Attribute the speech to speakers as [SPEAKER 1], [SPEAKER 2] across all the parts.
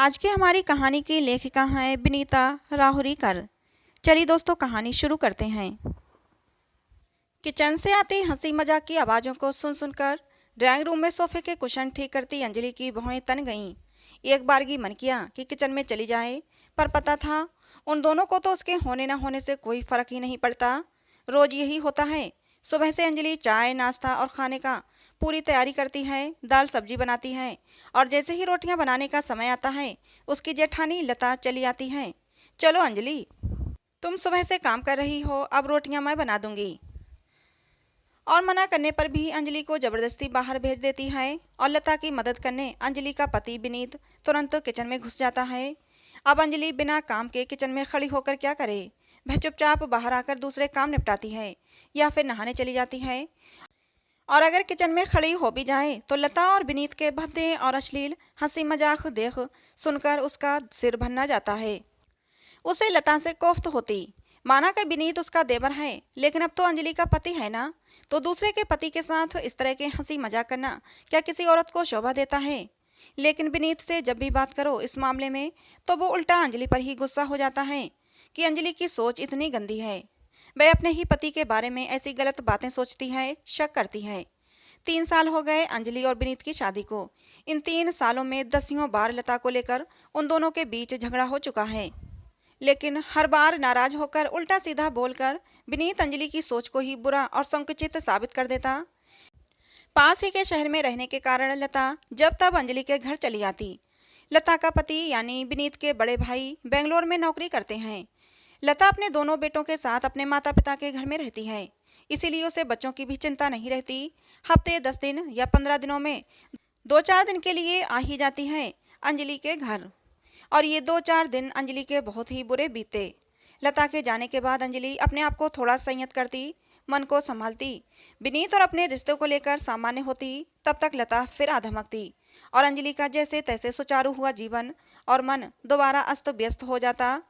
[SPEAKER 1] आज की हमारी कहानी की लेखिका हैं विनीता राहुरीकर। चलिए दोस्तों, कहानी शुरू करते हैं। किचन से आती हंसी मजाक की आवाज़ों को सुन सुनकर ड्राइंग रूम में सोफे के कुशन ठीक करती अंजलि की भौहें तन गईं। एक बारगी मन किया कि किचन में चली जाए, पर पता था उन दोनों को तो उसके होने न होने से कोई फर्क ही नहीं पड़ता। रोज यही होता है। सुबह से अंजलि चाय नाश्ता और खाने का पूरी तैयारी करती है, दाल सब्जी बनाती है, और जैसे ही रोटियां बनाने का समय आता है उसकी जेठानी लता चली आती है। चलो अंजलि, तुम सुबह से काम कर रही हो, अब रोटियां मैं बना दूंगी। और मना करने पर भी अंजलि को जबरदस्ती बाहर भेज देती है और लता की मदद करने अंजलि का पति विनीत तुरंत किचन में घुस जाता है। अब अंजलि बिना काम के किचन में खड़ी होकर क्या करे। वह चुपचाप बाहर आकर दूसरे काम निपटाती है या फिर नहाने चली जाती है। और अगर किचन में खड़ी हो भी जाए तो लता और विनीत के भद्दे और अश्लील हंसी मजाक देख सुनकर उसका सिर भरना जाता है। उसे लता से कोफ्त होती। माना कि विनीत उसका देवर है, लेकिन अब तो अंजलि का पति है ना, तो दूसरे के पति के साथ इस तरह के हंसी मजाक करना क्या किसी औरत को शोभा देता है। लेकिन विनीत से जब भी बात करो इस मामले में, तो वो उल्टा अंजलि पर ही गुस्सा हो जाता है कि अंजलि की सोच इतनी गंदी है। वह अपने ही पति के बारे में ऐसी गलत बातें सोचती है, शक करती है। 3 साल हो गए अंजलि और विनीत की शादी को। इन 3 सालों में दसियों बार लता को लेकर उन दोनों के बीच झगड़ा हो चुका है, लेकिन हर बार नाराज होकर उल्टा सीधा बोलकर विनीत अंजलि की सोच को ही बुरा और संकुचित साबित कर देता। पास ही के शहर में रहने के कारण लता जब तब अंजलि के घर चली आती। लता का पति यानी विनीत के बड़े भाई बेंगलोर में नौकरी करते हैं। लता अपने दोनों बेटों के साथ अपने माता पिता के घर में रहती है, इसीलिए उसे बच्चों की भी चिंता नहीं रहती। हफ्ते 10 दिन या 15 दिनों में 2-4 दिन के लिए आ ही जाती है अंजलि के घर। और ये 2-4 दिन अंजलि के बहुत ही बुरे बीते। लता के जाने के बाद अंजलि अपने आप को थोड़ा संयत करती, मन को संभालती, विनीत और अपने रिश्तों को लेकर सामान्य होती। तब तक लता फिर आधमकती और अंजलि का जैसे तैसे सुचारू हुआ जीवन और मन दोबारा अस्त व्यस्त हो जाता।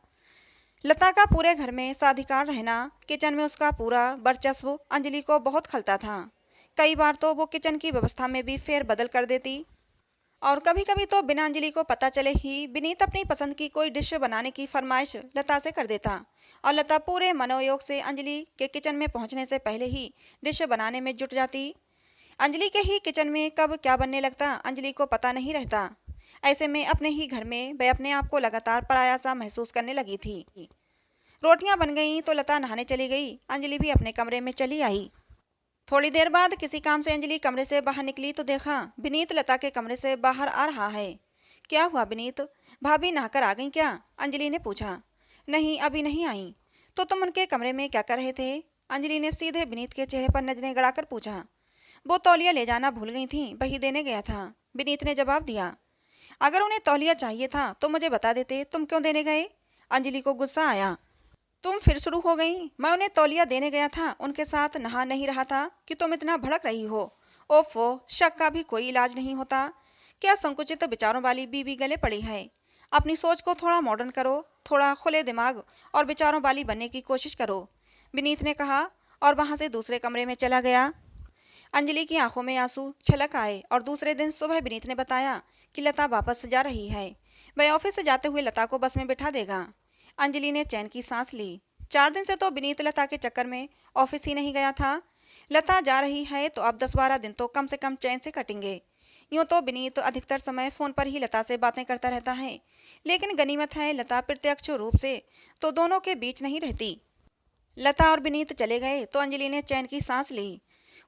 [SPEAKER 1] लता का पूरे घर में साधिकार रहना, किचन में उसका पूरा वर्चस्व अंजलि को बहुत खलता था। कई बार तो वो किचन की व्यवस्था में भी फेर बदल कर देती, और कभी कभी तो बिना अंजलि को पता चले ही विनीत अपनी पसंद की कोई डिश बनाने की फरमाइश लता से कर देता, और लता पूरे मनोयोग से अंजलि के किचन में पहुंचने से पहले ही डिश बनाने में जुट जाती। अंजलि के ही किचन में कब क्या बनने लगता अंजलि को पता नहीं रहता। ऐसे में अपने ही घर में वह अपने आप को लगातार पराया सा महसूस करने लगी थी। रोटियां बन गईं तो लता नहाने चली गई, अंजलि भी अपने कमरे में चली आई। थोड़ी देर बाद किसी काम से अंजलि कमरे से बाहर निकली तो देखा विनीत लता के कमरे से बाहर आ रहा है। क्या हुआ विनीत, भाभी नहाकर आ गई क्या? अंजलि ने पूछा। नहीं, अभी नहीं आई। तो तुम उनके कमरे में क्या कर रहे थे? अंजलि ने सीधे विनीत के चेहरे पर नजरें गड़ाकर पूछा। वो तौलिया ले जाना भूल गई थी, वही देने गया था, विनीत ने जवाब दिया। अगर उन्हें तौलिया चाहिए था तो मुझे बता देते, तुम क्यों देने गए? अंजलि को गुस्सा आया। तुम फिर शुरू हो गई। मैं उन्हें तौलिया देने गया था, उनके साथ नहा नहीं रहा था कि तुम इतना भड़क रही हो। ओफो, शक का भी कोई इलाज नहीं होता। क्या संकुचित विचारों वाली बीवी गले पड़ी है? अपनी सोच को थोड़ा मॉडर्न करो, थोड़ा खुले दिमाग और विचारों वाली बनने की कोशिश करो, विनीत ने कहा और वहां से दूसरे कमरे में चला गया। अंजलि की आंखों में आंसू छलक आए और दूसरे दिन सुबह विनीत ने बताया कि लता वापस जा रही है। वह ऑफिस से जाते हुए लता को बस में बिठा देगा। अंजलि ने चैन की सांस ली। 4 दिन से तो विनीत लता के चक्कर में ऑफिस ही नहीं गया था। लता जा रही है तो अब 10-12 दिन तो कम से कम चैन से कटेंगे। यूं तो विनीत अधिकतर समय फोन पर ही लता से बातें करता रहता है, लेकिन गनीमत है लता प्रत्यक्ष रूप से तो दोनों के बीच नहीं रहती। लता और विनीत चले गए तो अंजलि ने चैन की सांस ली।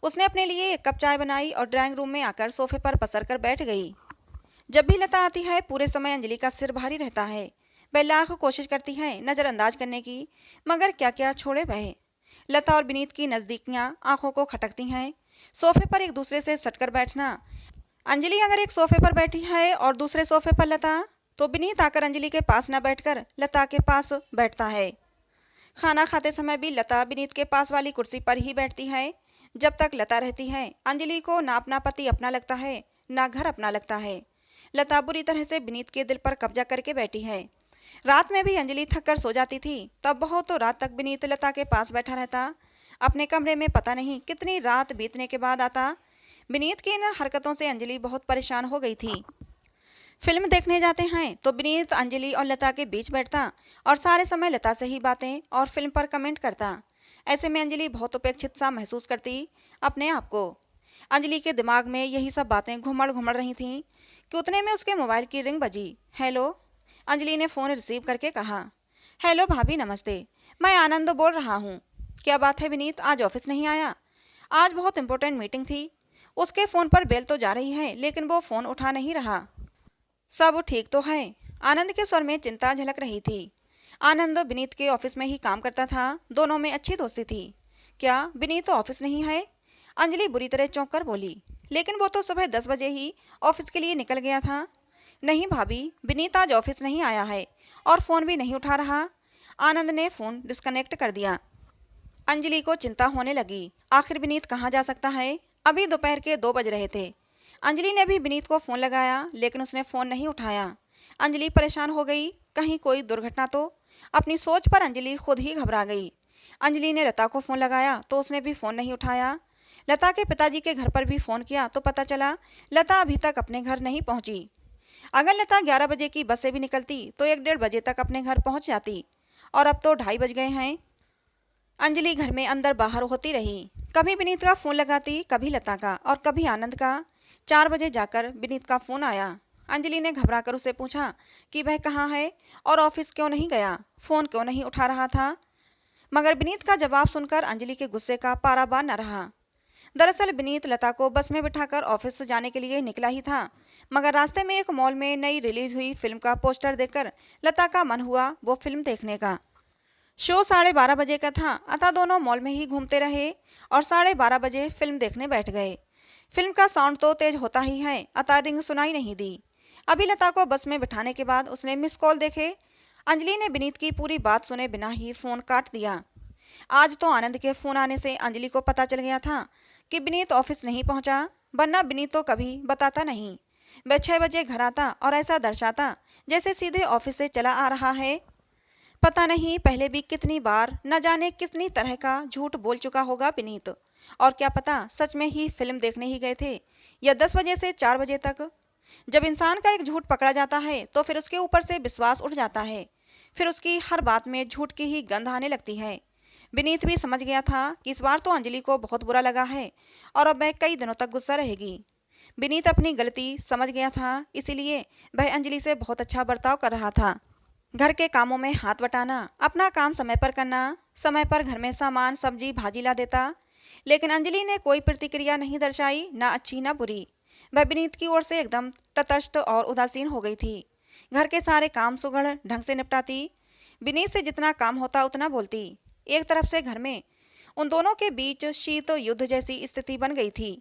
[SPEAKER 1] उसने अपने लिए एक कप चाय बनाई और ड्राइंग रूम में आकर सोफे पर पसर कर बैठ गई। जब भी लता आती है पूरे समय अंजलि का सिर भारी रहता है। वह लाख कोशिश करती है नज़रअंदाज करने की, मगर क्या क्या छोड़े वह। लता और विनीत की नज़दीकियां आंखों को खटकती हैं। सोफे पर एक दूसरे से सटकर बैठना। अंजलि अगर एक सोफे पर बैठी है और दूसरे सोफे पर लता, तो विनीत आकर अंजलि के पास न बैठकर लता के पास बैठता है। खाना खाते समय भी लता विनीत के पास वाली कुर्सी पर ही बैठती है। जब तक लता रहती है अंजलि को ना अपना पति अपना लगता है, ना घर अपना लगता है। लता बुरी तरह से विनीत के दिल पर कब्जा करके बैठी है। रात में भी अंजलि थक कर सो जाती थी, तब बहुत तो रात तक विनीत लता के पास बैठा रहता। अपने कमरे में पता नहीं कितनी रात बीतने के बाद आता। विनीत की इन हरकतों से अंजलि बहुत परेशान हो गई थी। फिल्म देखने जाते हैं तो विनीत अंजलि और लता के बीच बैठता और सारे समय लता से ही बातें और फिल्म पर कमेंट करता। ऐसे में अंजलि बहुत उपेक्षित सा महसूस करती अपने आप को। अंजलि के दिमाग में यही सब बातें घुमड़ घुमड़ रही थीं कि उतने में उसके मोबाइल की रिंग बजी। हेलो, अंजलि ने फ़ोन रिसीव करके कहा। हेलो भाभी, नमस्ते, मैं आनंद बोल रहा हूँ। क्या बात है विनीत, आज ऑफिस नहीं आया? आज बहुत इंपॉर्टेंट मीटिंग थी। उसके फ़ोन पर बेल तो जा रही है लेकिन वो फ़ोन उठा नहीं रहा। सब ठीक तो है? आनंद के स्वर में चिंता झलक रही थी। आनंद विनीत के ऑफिस में ही काम करता था, दोनों में अच्छी दोस्ती थी। क्या विनीत तो ऑफिस नहीं है? अंजलि बुरी तरह चौंक कर बोली। लेकिन वो तो सुबह 10 बजे ही ऑफिस के लिए निकल गया था। नहीं भाभी, विनीत आज ऑफिस नहीं आया है और फ़ोन भी नहीं उठा रहा। आनंद ने फ़ोन डिस्कनेक्ट कर दिया। अंजलि को चिंता होने लगी, आखिर विनीत कहाँ जा सकता है? अभी दोपहर के 2 बज रहे थे। अंजलि ने भी विनीत को फ़ोन लगाया लेकिन उसने फ़ोन नहीं उठाया। अंजलि परेशान हो गई, कहीं कोई दुर्घटना तो। अपनी सोच पर अंजलि खुद ही घबरा गई। अंजलि ने लता को फ़ोन लगाया तो उसने भी फ़ोन नहीं उठाया। लता के पिताजी के घर पर भी फ़ोन किया तो पता चला लता अभी तक अपने घर नहीं पहुंची। अगर लता 11 बजे की बस से भी निकलती तो 1 डेढ़ बजे तक अपने घर पहुंच जाती, और अब तो 2:30 बज गए हैं। अंजलि घर में अंदर बाहर होती रही, कभी विनीत का फ़ोन लगाती, कभी लता का और कभी आनंद का। 4 बजे जाकर विनीत का फ़ोन आया। अंजलि ने घबराकर उसे पूछा कि वह कहाँ है और ऑफिस क्यों नहीं गया, फ़ोन क्यों नहीं उठा रहा था। मगर विनीत का जवाब सुनकर अंजलि के गुस्से का पारावार न रहा। दरअसल विनीत लता को बस में बिठाकर ऑफिस से जाने के लिए निकला ही था, मगर रास्ते में एक मॉल में नई रिलीज हुई फिल्म का पोस्टर देखकर लता का मन हुआ वो फिल्म देखने का। शो 12:30 बजे का था, अतः दोनों मॉल में ही घूमते रहे और 12:30 बजे फिल्म देखने बैठ गए। फिल्म का साउंड तो तेज होता ही है, अतः रिंग सुनाई नहीं दी। अभी लता को बस में बिठाने के बाद उसने मिस कॉल देखे। अंजलि ने विनीत की पूरी बात सुने बिना ही फ़ोन काट दिया। आज तो आनंद के फ़ोन आने से अंजलि को पता चल गया था कि विनीत ऑफिस नहीं पहुंचा, वरना विनीत तो कभी बताता नहीं। वह 6 बजे घर आता और ऐसा दर्शाता जैसे सीधे ऑफिस से चला आ रहा है। पता नहीं पहले भी कितनी बार न जाने कितनी तरह का झूठ बोल चुका होगा विनीत, और क्या पता सच में ही फिल्म देखने ही गए थे या 10 बजे से 4 बजे तक। जब इंसान का एक झूठ पकड़ा जाता है तो फिर उसके ऊपर से विश्वास उठ जाता है, फिर उसकी हर बात में झूठ की ही गंध आने लगती है। विनीत भी समझ गया था कि इस बार तो अंजलि को बहुत बुरा लगा है और अब वह कई दिनों तक गुस्सा रहेगी। विनीत अपनी गलती समझ गया था, इसीलिए वह अंजलि से बहुत अच्छा बर्ताव कर रहा था। घर के कामों में हाथ बटाना, अपना काम समय पर करना, समय पर घर में सामान सब्जी भाजी ला देता। लेकिन अंजलि ने कोई प्रतिक्रिया नहीं दर्शाई, ना अच्छी ना बुरी। वह विनीत की ओर से एकदम तटस्थ और उदासीन हो गई थी। घर के सारे काम सुगढ़ ढंग से निपटाती, विनीत से जितना काम होता उतना बोलती। एक तरफ से घर में उन दोनों के बीच शीत युद्ध जैसी स्थिति बन गई थी।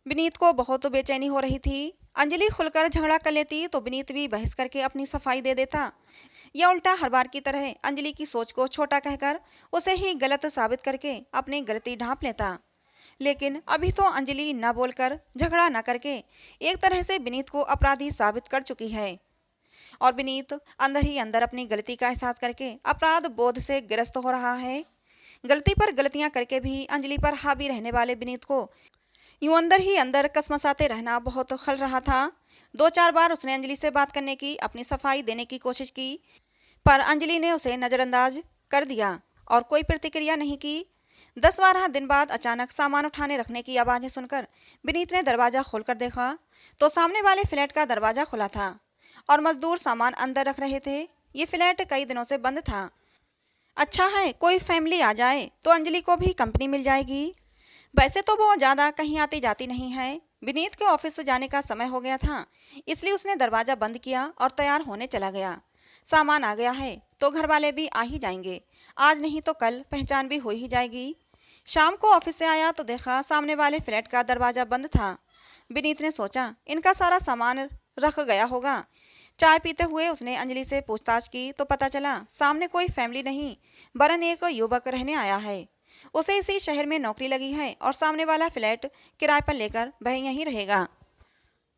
[SPEAKER 1] विनीत को बहुत बेचैनी हो रही थी। अंजलि खुलकर झगड़ा कर लेती तो विनीत भी बहस करके अपनी सफाई दे देता, या उल्टा हर बार की तरह अंजलि की सोच को छोटा कहकर उसे ही गलत साबित करके अपनी गलती ढांप लेता। लेकिन अभी तो अंजलि न बोलकर झगड़ा न करके एक तरह से विनीत को अपराधी साबित कर चुकी है, और विनीत अंदर ही अंदर अपनी गलती का एहसास करके अपराध बोध से ग्रस्त हो रहा है। गलती पर गलतियां करके भी अंजलि पर हावी रहने वाले विनीत को यूं अंदर ही अंदर कसमसाते रहना बहुत खल रहा था। 2-4 बार उसने अंजलि से बात करने की, अपनी सफाई देने की कोशिश की, पर अंजलि ने उसे नज़रअंदाज कर दिया और कोई प्रतिक्रिया नहीं की। 10-12 दिन बाद अचानक सामान उठाने रखने की आवाज़ें सुनकर विनीत ने दरवाज़ा खोलकर देखा तो सामने वाले फ्लैट का दरवाज़ा खुला था और मजदूर सामान अंदर रख रहे थे। ये फ्लैट कई दिनों से बंद था। अच्छा है कोई फैमिली आ जाए तो अंजलि को भी कंपनी मिल जाएगी। वैसे तो वो ज़्यादा कहीं आती जाती नहीं है। विनीत के ऑफिस से जाने का समय हो गया था, इसलिए उसने दरवाज़ा बंद किया और तैयार होने चला गया। सामान आ गया है तो घर वाले भी आ ही जाएंगे, आज नहीं तो कल पहचान भी हो ही जाएगी। शाम को ऑफिस से आया तो देखा सामने वाले फ्लैट का दरवाज़ा बंद था। विनीत ने सोचा इनका सारा सामान रख गया होगा। चाय पीते हुए उसने अंजलि से पूछताछ की तो पता चला सामने कोई फैमिली नहीं, वरन एक युवक रहने आया है। उसे इसी शहर में नौकरी लगी है और सामने वाला फ्लैट किराए पर लेकर वह यहीं रहेगा।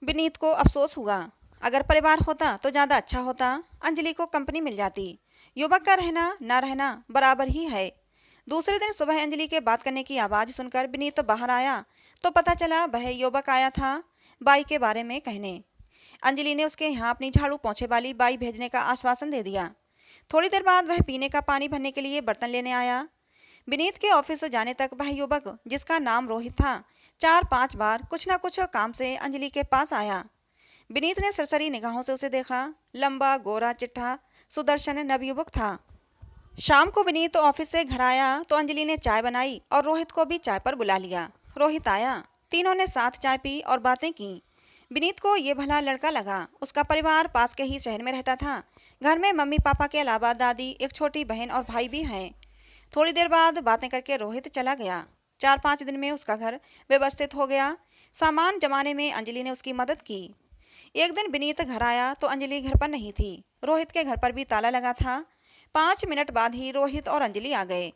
[SPEAKER 1] विनीत को अफसोस हुआ, अगर परिवार होता तो ज़्यादा अच्छा होता, अंजलि को कंपनी मिल जाती। युवक का रहना न रहना बराबर ही है। दूसरे दिन सुबह अंजलि के बात करने की आवाज़ सुनकर विनीत बाहर आया तो पता चला वह युवक आया था बाई के बारे में कहने। अंजलि ने उसके यहाँ अपनी झाड़ू पोंछे वाली बाई भेजने का आश्वासन दे दिया। थोड़ी देर बाद वह पीने का पानी भरने के लिए बर्तन लेने आया। विनीत के ऑफिस जाने तक वह युवक, जिसका नाम रोहित था, 4-5 बार कुछ न कुछ काम से अंजलि के पास आया। विनीत ने सरसरी निगाहों से उसे देखा। लंबा, गोरा, चिट्ठा, सुदर्शन नवयुवक था। शाम को विनीत ऑफिस से घर आया तो अंजलि ने चाय बनाई और रोहित को भी चाय पर बुला लिया। रोहित आया। तीनों ने साथ चाय पी और बातें की। विनीत को ये भला लड़का लगा। उसका परिवार पास के ही शहर में रहता था। घर में मम्मी पापा के अलावा दादी, एक छोटी बहन और भाई भी हैं। थोड़ी देर बाद बातें करके रोहित चला गया। 4-5 दिन में उसका घर व्यवस्थित हो गया। सामान जमाने में अंजलि ने उसकी मदद की। एक दिन विनीत घर आया तो अंजलि घर पर नहीं थी। रोहित के घर पर भी ताला लगा था। 5 मिनट बाद ही रोहित और अंजलि आ गए।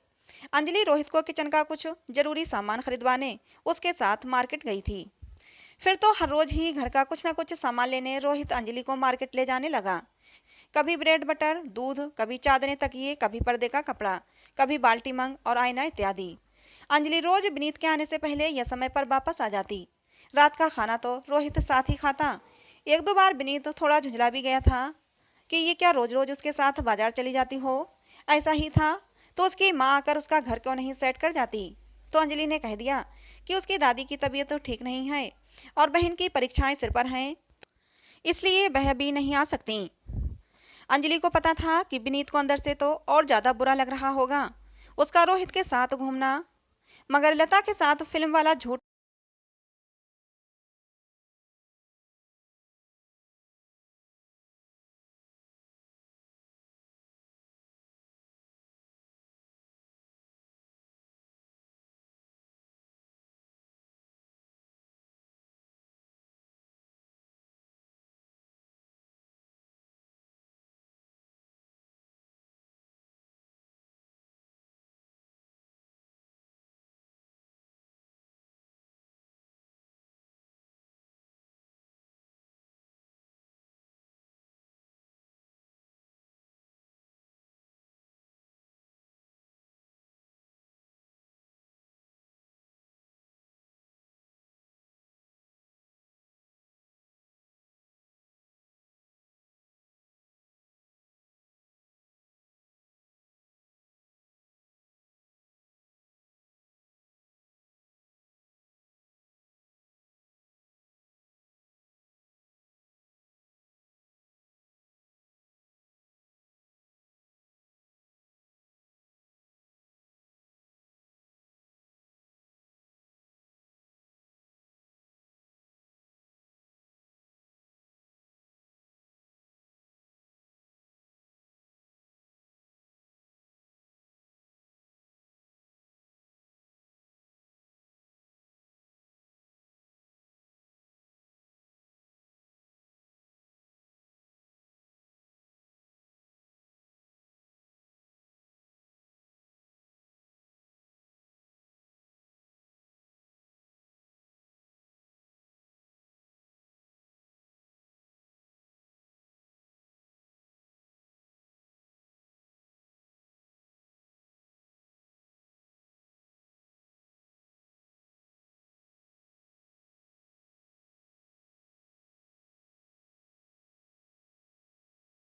[SPEAKER 1] अंजलि रोहित को किचन का कुछ जरूरी सामान खरीदवाने उसके साथ मार्केट गई थी। फिर तो हर रोज ही घर का कुछ न कुछ सामान लेने रोहित अंजलि को मार्केट ले जाने लगा। कभी ब्रेड बटर, दूध, कभी चादरें तकिए, कभी पर्दे का कपड़ा, कभी बाल्टी मंग और आईना इत्यादि। अंजलि रोज विनीत के आने से पहले यह समय पर वापस आ जाती। रात का खाना तो रोहित साथ ही खाता। 1-2 बार विनीत थोड़ा झुंझला भी गया था कि ये क्या रोज रोज उसके साथ बाजार चली जाती हो। ऐसा ही था तो उसकी माँ आकर उसका घर क्यों नहीं सेट कर जाती। तो अंजलि ने कह दिया कि उसकी दादी की तबीयत तो ठीक नहीं है और बहन की परीक्षाएं सिर पर हैं, इसलिए वह भी नहीं आ सकती। अंजलि को पता था कि विनीत को अंदर से तो और ज़्यादा बुरा लग रहा होगा उसका रोहित के साथ घूमना, मगर लता के साथ फिल्म वाला झूठ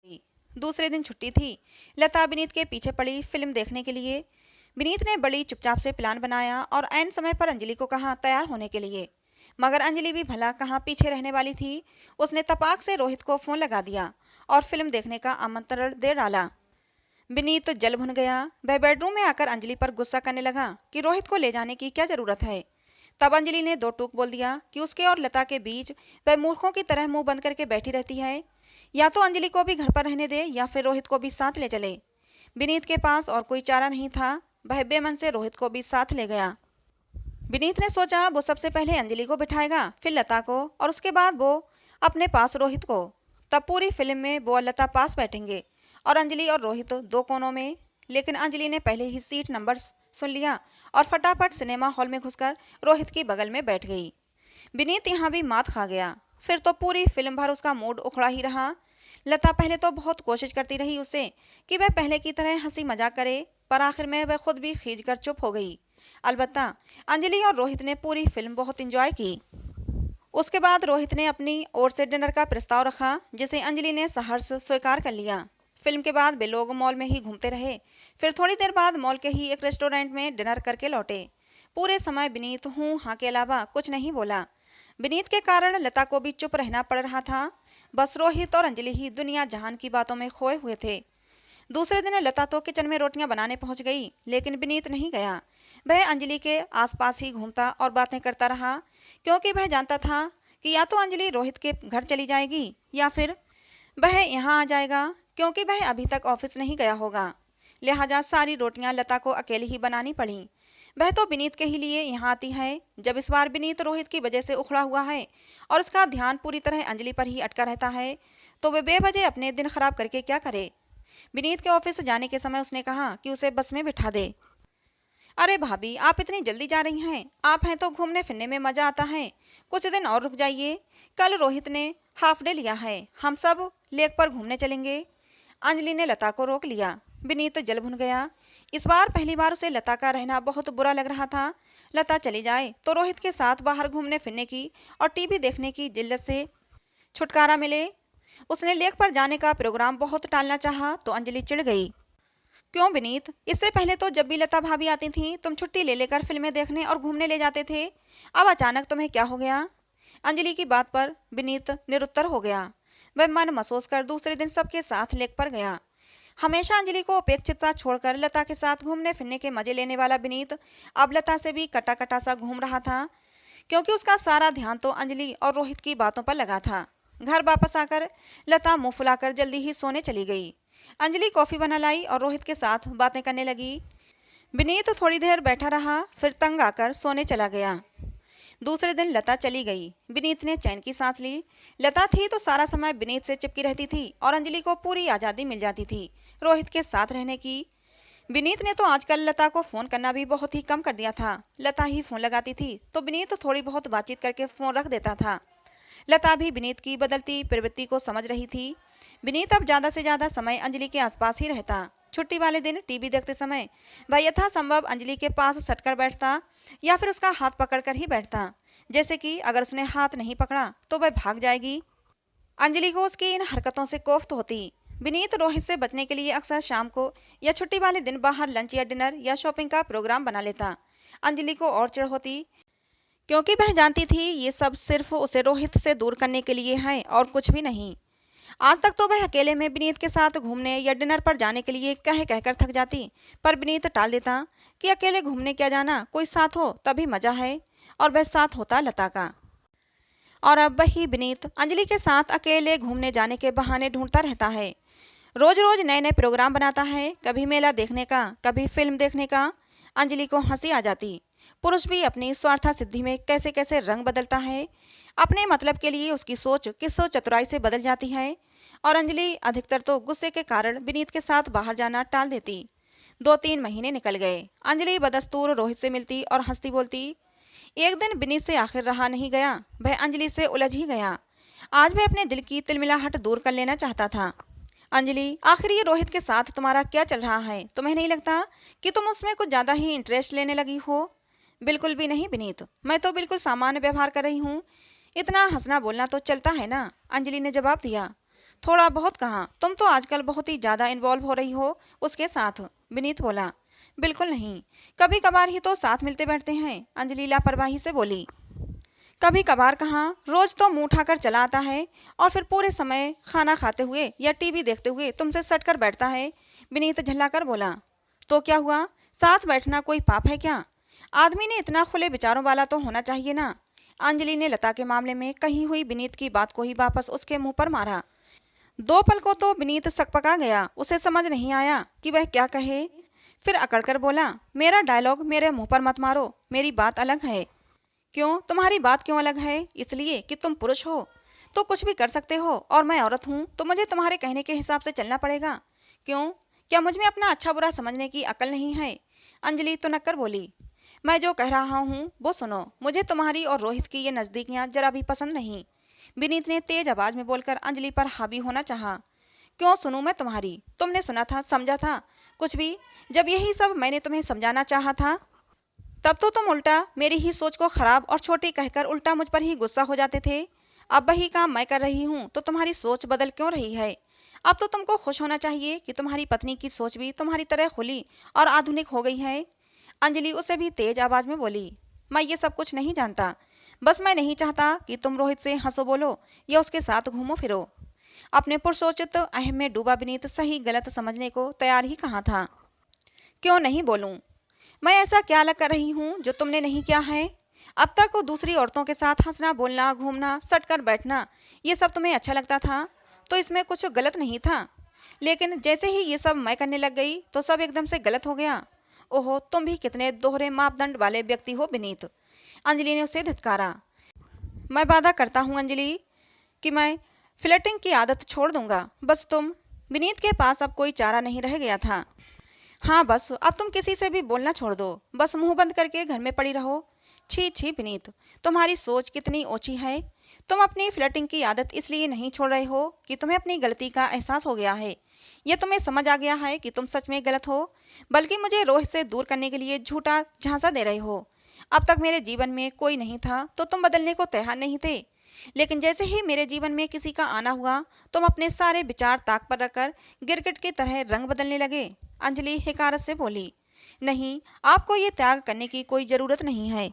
[SPEAKER 1] थी। दूसरे दिन छुट्टी थी। लता विनीत के पीछे पड़ी फिल्म देखने के लिए। विनीत ने बड़ी चुपचाप से प्लान बनाया और ऐन समय पर अंजलि को कहा तैयार होने के लिए, मगर अंजलि भी भला कहाँ पीछे रहने वाली थी। उसने तपाक से रोहित को फोन लगा दिया और फिल्म देखने का आमंत्रण दे डाला। विनीत तो जल भुन गया। वह बेडरूम में आकर अंजलि पर गुस्सा करने लगा कि रोहित को ले जाने की क्या जरूरत है। तब अंजलि ने 2 टूक बोल दिया कि उसके और लता के बीच वह मूर्खों की तरह मुंह बंद करके बैठी रहती है। या तो अंजलि को भी घर पर रहने दे या फिर रोहित को भी साथ ले चले। विनीत के पास और कोई चारा नहीं था। वह बेमन से रोहित को भी साथ ले गया। विनीत ने सोचा वो सबसे पहले अंजलि को बिठाएगा, फिर लता को और उसके बाद वो अपने पास रोहित को। तब पूरी फिल्म में वो और लता पास बैठेंगे और अंजलि और रोहित 2 कोनों में। लेकिन अंजलि ने पहले ही सीट नंबर सुन लिया और फटाफट सिनेमा हॉल में घुसकर रोहित की बगल में बैठ गई। विनीत यहाँ भी मात खा गया। फिर तो पूरी फिल्म भर उसका मूड उखड़ा ही रहा। लता पहले तो बहुत कोशिश करती रही उसे कि वह पहले की तरह हंसी मजाक करे, पर आखिर में वह खुद भी खींच कर चुप हो गई। अलबत्ता अंजलि और रोहित ने पूरी फिल्म बहुत इंजॉय की। उसके बाद रोहित ने अपनी ओर से डिनर का प्रस्ताव रखा, जिसे अंजलि ने सहर्ष स्वीकार कर लिया। फिल्म के बाद वे लोग मॉल में ही घूमते रहे। फिर थोड़ी देर बाद मॉल के ही एक रेस्टोरेंट में डिनर करके लौटे। पूरे समय विनीत हूँ हाँ के अलावा कुछ नहीं बोला। विनीत के कारण लता को भी चुप रहना पड़ रहा था। बस रोहित और अंजलि ही दुनिया जहान की बातों में खोए हुए थे। दूसरे दिन लता तो किचन में रोटियां बनाने पहुंच गई, लेकिन विनीत नहीं गया। वह अंजलि के आसपास ही घूमता और बातें करता रहा, क्योंकि वह जानता था कि या तो अंजलि रोहित के घर चली जाएगी या फिर वह यहाँ आ जाएगा, क्योंकि वह अभी तक ऑफिस नहीं गया होगा। लिहाजा सारी रोटियां लता को अकेले ही बनानी पड़ी। वह तो विनीत के ही लिए यहाँ आती है। जब इस बार विनीत रोहित की वजह से उखड़ा हुआ है और उसका ध्यान पूरी तरह अंजलि पर ही अटका रहता है, तो वह बेवजह अपने दिन खराब करके क्या करे। विनीत के ऑफिस जाने के समय उसने कहा कि उसे बस में बिठा दे। अरे भाभी, आप इतनी जल्दी जा रही हैं? आप हैं तो घूमने फिरने में मजा आता है, कुछ दिन और रुक जाइए। कल रोहित ने हाफ डे लिया है, हम सब लेक पर घूमने चलेंगे। अंजलि ने लता को रोक लिया। विनीत जल भुन गया। इस बार पहली बार उसे लता का रहना बहुत बुरा लग रहा था। लता चली जाए तो रोहित के साथ बाहर घूमने फिरने की और टीवी देखने की जिल्लत से छुटकारा मिले। उसने लेक पर जाने का प्रोग्राम बहुत टालना चाहा तो अंजलि चिढ़ गई। क्यों विनीत, इससे पहले तो जब भी लता भाभी आती थी तुम छुट्टी ले लेकर फिल्में देखने और घूमने ले जाते थे, अब अचानक तुम्हें क्या हो गया? अंजलि की बात पर विनीत निरुत्तर हो गया। वह मन महसूस कर दूसरे दिन सबके साथ लेक पर गया। हमेशा अंजलि को उपेक्षित सा छोड़कर लता के साथ घूमने फिरने के मजे लेने वाला विनीत अब लता से भी कटा कटा सा घूम रहा था, क्योंकि उसका सारा ध्यान तो अंजलि और रोहित की बातों पर लगा था। घर वापस आकर लता मुंह फुलाकर जल्दी ही सोने चली गई। अंजलि कॉफी बना लाई और रोहित के साथ बातें करने लगी। विनीत थोड़ी देर बैठा रहा, फिर तंग आकर सोने चला गया। दूसरे दिन लता चली गई। विनीत ने चैन की सांस ली। लता थी तो सारा समय विनीत से चिपकी रहती थी और अंजलि को पूरी आज़ादी मिल जाती थी रोहित के साथ रहने की। विनीत ने तो आजकल लता को फ़ोन करना भी बहुत ही कम कर दिया था। लता ही फ़ोन लगाती थी तो विनीत थोड़ी बहुत बातचीत करके फ़ोन रख देता था। लता भी विनीत की बदलती प्रवृत्ति को समझ रही थी। विनीत अब ज़्यादा से ज़्यादा समय अंजलि के आसपास ही रहता। छुट्टी वाले दिन टीवी देखते समय वह यथासंभव अंजलि के पास सटकर बैठता या फिर उसका हाथ पकड़कर ही बैठता, जैसे कि अगर उसने हाथ नहीं पकड़ा तो वह भाग जाएगी। अंजलि को उसकी इन हरकतों से कोफ्त होती। विनीत रोहित से बचने के लिए अक्सर शाम को या छुट्टी वाले दिन बाहर लंच या डिनर या शॉपिंग का प्रोग्राम बना लेता। अंजलि को और चिढ़ होती, क्योंकि वह जानती थी ये सब सिर्फ उसे रोहित से दूर करने के लिए है और कुछ भी नहीं। आज तक तो वह अकेले में विनीत के साथ घूमने या डिनर पर जाने के लिए कह कहकर थक जाती, पर विनीत टाल देता कि अकेले घूमने क्या जाना, कोई साथ हो तभी मजा है, और वह साथ होता लता का। और अब वही विनीत अंजलि के साथ अकेले घूमने जाने के बहाने ढूंढता रहता है। रोज रोज नए नए प्रोग्राम बनाता है, कभी मेला देखने का, कभी फिल्म देखने का। अंजलि को हंसी आ जाती। पुरुष भी अपनी स्वार्थ सिद्धि में कैसे कैसे रंग बदलता है। अपने मतलब के लिए उसकी सोच किस चतुराई से बदल जाती है। और अंजलि अधिकतर तो गुस्से के कारण विनीत के साथ बाहर जाना टाल देती। 2-3 महीने निकल गए। अंजलि बदस्तूर रोहित से मिलती और हंसती बोलती। एक दिन विनीत से आखिर रहा नहीं गया, वह अंजलि से उलझ ही गया। आज वह अपने दिल की तिलमिलाहट दूर कर लेना चाहता था। अंजलि, आखिर ये रोहित के साथ तुम्हारा क्या चल रहा है? तुम्हें नहीं लगता कि तुम उसमें कुछ ज़्यादा ही इंटरेस्ट लेने लगी हो? बिल्कुल भी नहीं विनीत, मैं तो बिल्कुल सामान्य व्यवहार कर रही हूँ। इतना हंसना बोलना तो चलता है ना, अंजलि ने जवाब दिया। थोड़ा बहुत कहाँ, तुम तो आजकल बहुत ही ज़्यादा इन्वॉल्व हो रही हो उसके साथ, विनीत बोला। बिल्कुल नहीं, कभी कभार ही तो साथ मिलते बैठते हैं, अंजलि लापरवाही से बोली। कभी कभार कहाँ, रोज तो मुंह उठाकर चला आता है और फिर पूरे समय खाना खाते हुए या टीवी देखते हुए तुमसे सटकर बैठता है, विनीत झल्लाकर बोला। तो क्या हुआ, साथ बैठना कोई पाप है क्या? आदमी ने इतना खुले विचारों वाला तो होना चाहिए ना। अंजलि ने लता के मामले में कही हुई विनीत की बात को ही वापस उसके मुंह पर मारा। 2 पल को तो विनीत सकपका गया। उसे समझ नहीं आया कि वह क्या कहे। फिर अकड़कर बोला, मेरा डायलॉग मेरे मुंह पर मत मारो, मेरी बात अलग है। क्यों, तुम्हारी बात क्यों अलग है? इसलिए कि तुम पुरुष हो तो कुछ भी कर सकते हो और मैं औरत हूँ तो मुझे तुम्हारे कहने के हिसाब से चलना पड़ेगा। क्यों, क्या मुझ में अपना अच्छा बुरा समझने की अकल नहीं है? अंजलि तो नक्कर बोली। मैं जो कह रहा हूँ वो सुनो, मुझे तुम्हारी और रोहित की ये नज़दीकियाँ जरा भी पसंद नहीं, विनीत ने तेज आवाज में बोलकर अंजलि पर हावी होना चाहा। क्यों सुनूं मैं तुम्हारी? तुमने सुना था, समझा था कुछ भी? जब यही सब मैंने तुम्हें समझाना चाहा था तब तो तुम उल्टा मेरी ही सोच को खराब और छोटी कहकर उल्टा मुझ पर ही गुस्सा हो जाते थे। अब वही काम मैं कर रही हूँ तो तुम्हारी सोच बदल क्यों रही है? अब तो तुमको खुश होना चाहिए कि तुम्हारी पत्नी की सोच भी तुम्हारी तरह खुली और आधुनिक हो गई है। अंजलि उसे भी तेज आवाज में बोली, मैं ये सब कुछ नहीं जानता, बस मैं नहीं चाहता कि तुम रोहित से हंसो बोलो या उसके साथ घूमो फिरो। अपने पुरुषोचित अहम में डूबा विनीत सही गलत समझने को तैयार ही कहाँ था। क्यों नहीं बोलूं? मैं ऐसा क्या अलग कर रही हूँ जो तुमने नहीं किया है? अब तक वो दूसरी औरतों के साथ हंसना बोलना घूमना सट कर बैठना ये सब तुम्हें अच्छा लगता था तो इसमें कुछ गलत नहीं था, लेकिन जैसे ही ये सब मैं करने लग गई तो सब एकदम से गलत हो गया। ओहो, तुम भी कितने दोहरे मापदंड वाले व्यक्ति हो विनीत। अंजलि ने उसे धित्कारा। मैं वादा करता हूँ अंजलि कि मैं फ्लर्टिंग की आदत छोड़ दूंगा, बस तुम। विनीत के पास अब कोई चारा नहीं रह गया था। हाँ बस अब तुम किसी से भी बोलना छोड़ दो, बस मुंह बंद करके घर में पड़ी रहो। छी छी विनीत, तुम्हारी सोच कितनी ओछी है। तुम अपनी फ्लर्टिंग की आदत इसलिए नहीं छोड़ रहे हो कि तुम्हें अपनी गलती का एहसास हो गया है या तुम्हें समझ आ गया है कि तुम सच में गलत हो, बल्कि मुझे रोहित से दूर करने के लिए झूठा झांसा दे रहे हो। अब तक मेरे जीवन में कोई नहीं था तो तुम बदलने को तैयार नहीं थे, लेकिन जैसे ही मेरे जीवन में किसी का आना हुआ तुम अपने सारे विचार ताक पर रखकर गिरगिट की तरह रंग बदलने लगे। अंजलि हिकारत से बोली, नहीं, आपको ये त्याग करने की कोई ज़रूरत नहीं है,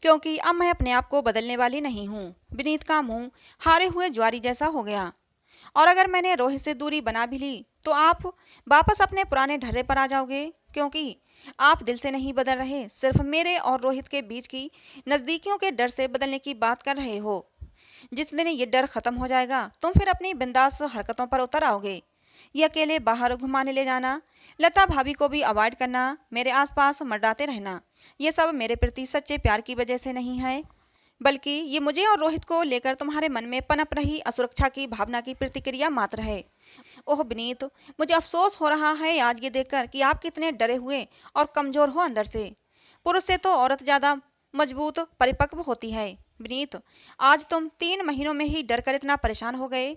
[SPEAKER 1] क्योंकि अब मैं अपने आप को बदलने वाली नहीं हूँ। विनीत का मुंह हारे हुए ज्वारी जैसा हो गया। और अगर मैंने रोहित से दूरी बना भी ली तो आप वापस अपने पुराने ढर्रे पर आ जाओगे, क्योंकि आप दिल से नहीं बदल रहे, सिर्फ मेरे और रोहित के बीच की नज़दीकियों के डर से बदलने की बात कर रहे हो। जिस दिन ये डर खत्म हो जाएगा तुम फिर अपनी बिंदास हरकतों पर उतर आओगे। ये अकेले बाहर घुमाने ले जाना, लता भाभी को भी अवॉइड करना, मेरे आसपास मंडराते रहना, ये सब मेरे प्रति सच्चे प्यार की वजह से नहीं है, बल्कि ये मुझे और रोहित को लेकर तुम्हारे मन में पनप रही असुरक्षा की भावना की प्रतिक्रिया मात्र है। ओह विनीत, मुझे अफसोस हो रहा है आज ये देखकर कि आप कितने डरे हुए और कमजोर हो अंदर से। पुरुष से तो औरत ज़्यादा मजबूत परिपक्व होती है। विनीत, आज तुम 3 महीनों में ही डर कर इतना परेशान हो गए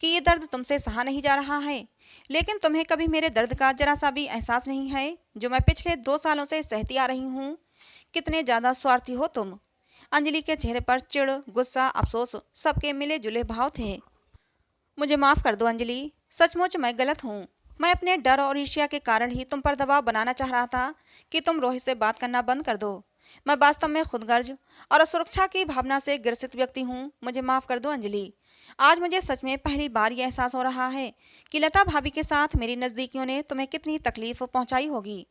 [SPEAKER 1] कि ये दर्द तुमसे सहा नहीं जा रहा है, लेकिन तुम्हें कभी मेरे दर्द का जरा सा भी एहसास नहीं है जो मैं पिछले 2 सालों से सहती आ रही हूँ। कितने ज़्यादा स्वार्थी हो तुम। अंजलि के चेहरे पर चिढ़, गुस्सा, अफसोस सबके मिले जुले भाव थे। मुझे माफ़ कर दो अंजलि, सचमुच मैं गलत हूँ। मैं अपने डर और ईर्ष्या के कारण ही तुम पर दबाव बनाना चाह रहा था कि तुम रोहित से बात करना बंद कर दो। मैं वास्तव में खुदगर्ज और असुरक्षा की भावना से ग्रसित व्यक्ति हूँ। मुझे माफ़ कर दो अंजलि। आज मुझे सच में पहली बार यह एहसास हो रहा है कि लता भाभी के साथ मेरी नज़दीकियों ने तुम्हें कितनी तकलीफ पहुँचाई होगी।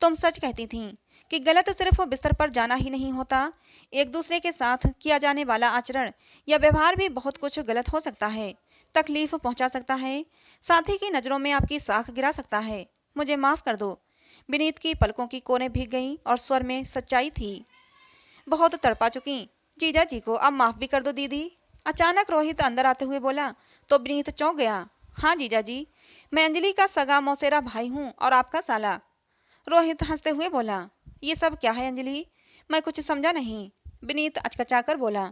[SPEAKER 1] तुम सच कहती थीं कि गलत सिर्फ बिस्तर पर जाना ही नहीं होता, एक दूसरे के साथ किया जाने वाला आचरण या व्यवहार भी बहुत कुछ गलत हो सकता है, तकलीफ पहुंचा सकता है, साथी की नज़रों में आपकी साख गिरा सकता है। मुझे माफ़ कर दो। विनीत की पलकों की कोने भीग गईं और स्वर में सच्चाई थी। बहुत तड़पा चुकी, जीजा जी को अब माफ़ भी कर दो दीदी। अचानक रोहित अंदर आते हुए बोला तो विनीत चौंक गया। हाँ जीजा जी, मैं अंजलि का सगा मौसेरा भाई हूँ और आपका साला। रोहित हंसते हुए बोला, ये सब क्या है अंजलि? मैं कुछ समझा नहीं। विनीत अचकचाकर बोला,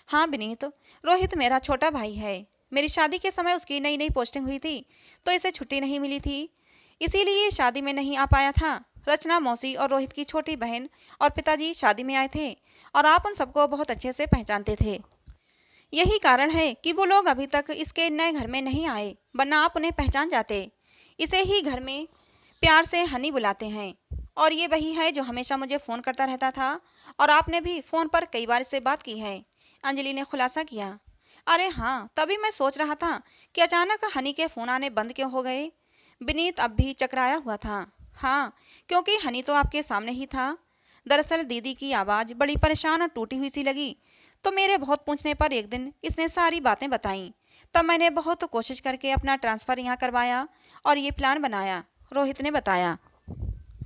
[SPEAKER 1] हाँ विनीत, रोहित मेरा छोटा भाई है। मेरी शादी के समय उसकी नई नई पोस्टिंग हुई थी तो इसे छुट्टी नहीं मिली थी, इसीलिए शादी में नहीं आ पाया था। रचना मौसी और रोहित की छोटी बहन और पिताजी शादी में आए थे और आप उन सबको बहुत अच्छे से पहचानते थे। यही कारण है कि वो लोग अभी तक इसके नए घर में नहीं आए, वरना आप उन्हें पहचान जाते। इसे ही घर में प्यार से हनी बुलाते हैं और ये वही है जो हमेशा मुझे फ़ोन करता रहता था और आपने भी फ़ोन पर कई बार इससे बात की है। अंजलि ने खुलासा किया। अरे हाँ, तभी मैं सोच रहा था कि अचानक हनी के फ़ोन आने बंद क्यों हो गए। विनीत अब भी चकराया हुआ था। हाँ, क्योंकि हनी तो आपके सामने ही था। दरअसल दीदी की आवाज़ बड़ी परेशान और टूटी हुई सी लगी तो मेरे बहुत पूछने पर एक दिन इसने सारी बातें बताईं। तब मैंने बहुत कोशिश करके अपना ट्रांसफ़र यहाँ करवाया और ये प्लान बनाया, रोहित ने बताया।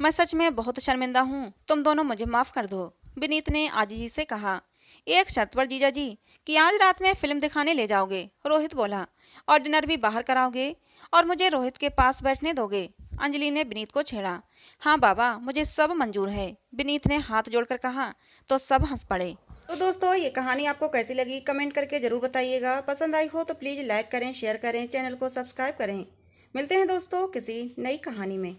[SPEAKER 1] मैं सच में बहुत शर्मिंदा हूँ, तुम दोनों मुझे माफ़ कर दो, विनीत ने आजीजी से कहा। एक शर्त पर जीजा जी, कि आज रात में फिल्म दिखाने ले जाओगे, रोहित बोला, और डिनर भी बाहर कराओगे और मुझे रोहित के पास बैठने दोगे। अंजलि ने विनीत को छेड़ा। हाँ बाबा, मुझे सब मंजूर है, विनीत ने हाथ जोड़कर कहा तो सब हंस पड़े। तो दोस्तों, ये कहानी आपको कैसी लगी कमेंट करके ज़रूर बताइएगा। पसंद आई हो तो प्लीज़ लाइक करें, शेयर करें, चैनल को सब्सक्राइब करें। मिलते हैं दोस्तों किसी नई कहानी में।